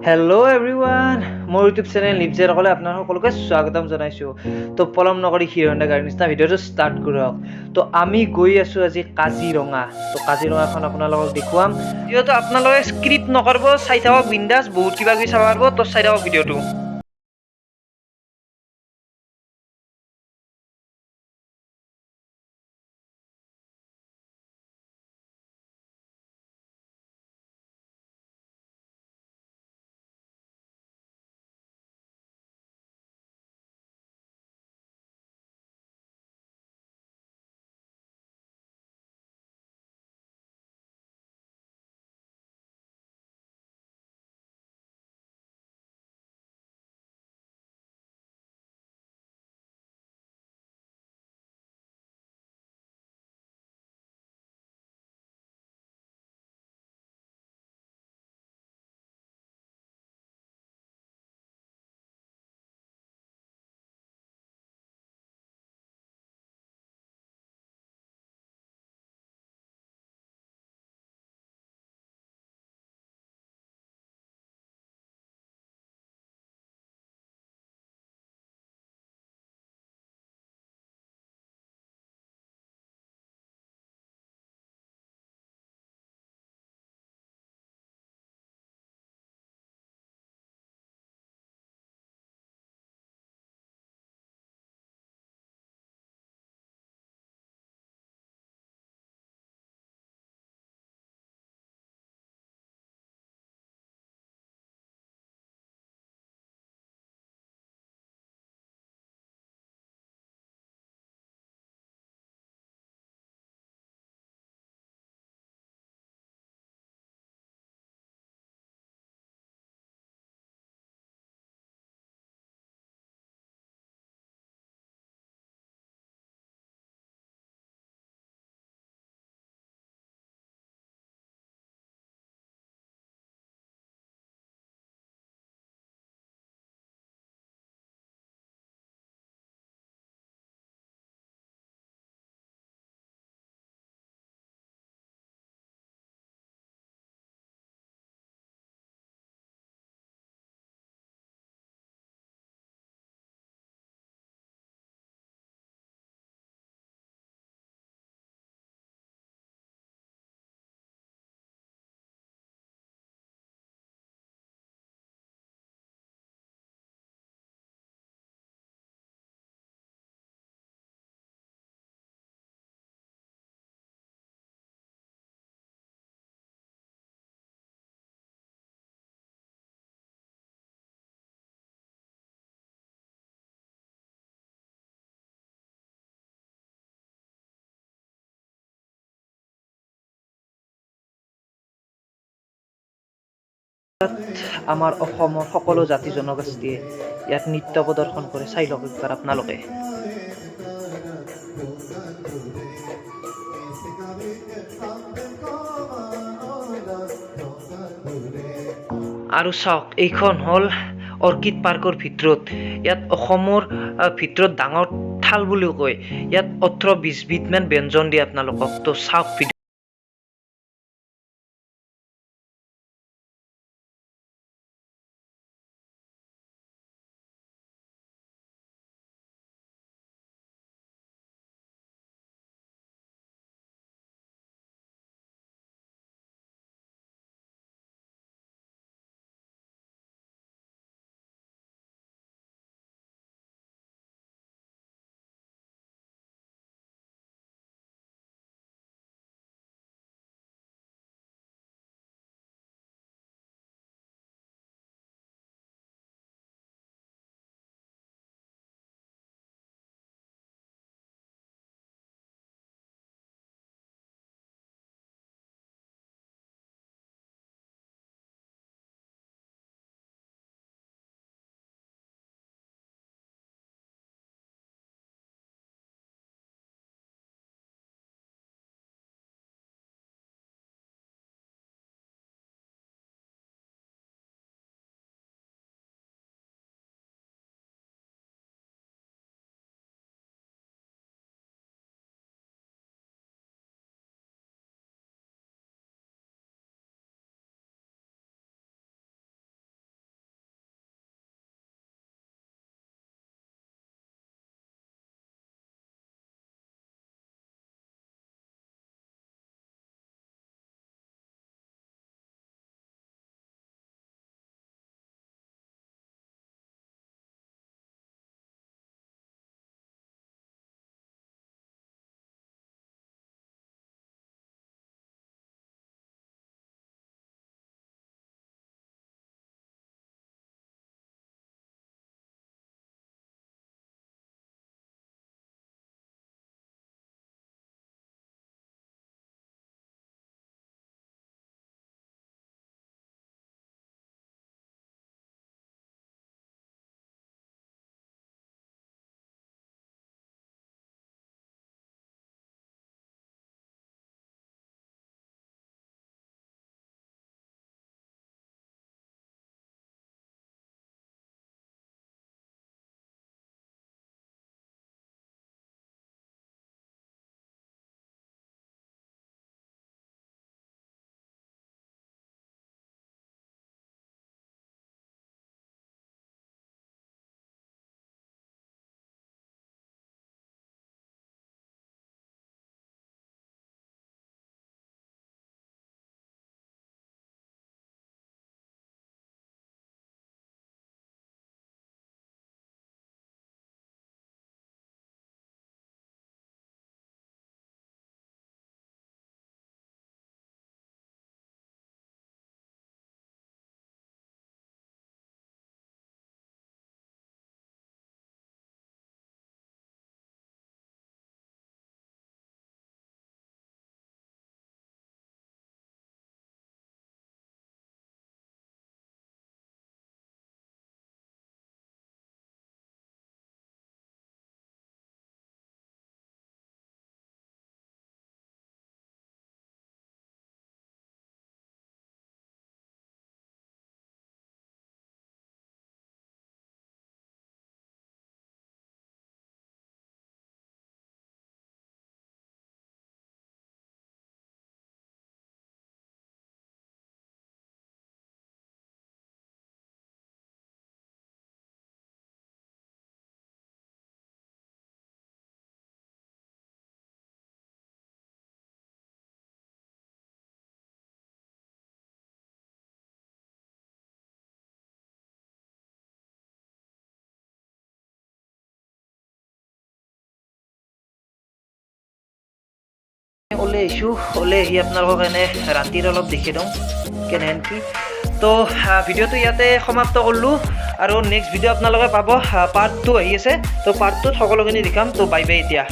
Hello' everyone, মোৰ YouTube channel লিপজেৰ অকলে আপোনাৰ সকলোকে স্বাগতম জনাইছোঁ। তো পলম নকৰি হিৰণ্য গাড়ীৰ নিচিনা ভিডিঅ'টো ষ্টাৰ্ট কৰক। তো আমি গৈ আছোঁ আজি কাজিৰঙা। তো কাজিৰঙাখন আপোনালোকক দেখুৱাম। যিহেতু আপোনালোকে স্ক্ৰিপ্ট নকৰিব, চাই থাকক বিন্দাছ, বহুত কিবা কিবি চাব পাৰিব। তো চাই থাকক ভিডিঅ'টো। আমাৰ অসমৰ সকলো জাতি জনগোষ্ঠীয়ে ইয়াত নৃত্য প্ৰদৰ্শন কৰে। চাই লওক একবাৰ আপোনালোকে। আৰু চাওক, এইখন হ'ল অৰ্কিড পাৰ্কৰ ভিতৰত। ইয়াত অসমৰ ভিতৰত ডাঙৰ থাল বুলিও কয়। ইয়াত 18-20 বিধমান ব্যঞ্জন দিয়ে আপোনালোকক। তো চাওক ভিডিঅ'। ওলাই আহিছোঁ ওলাই আহি আপোনালোকক এনে ৰাতিৰ অলপ দেখি দিওঁ কেনেহেন কি তো ভিডিঅ'টো ইয়াতে সমাপ্ত কৰিলোঁ আৰু নেক্সট ভিডিঅ' আপোনালোকে পাব পাৰ্ট 2 আহি আছে তো পাৰ্ট 2ত সকলোখিনি দেখাম তো বাই বাই এতিয়া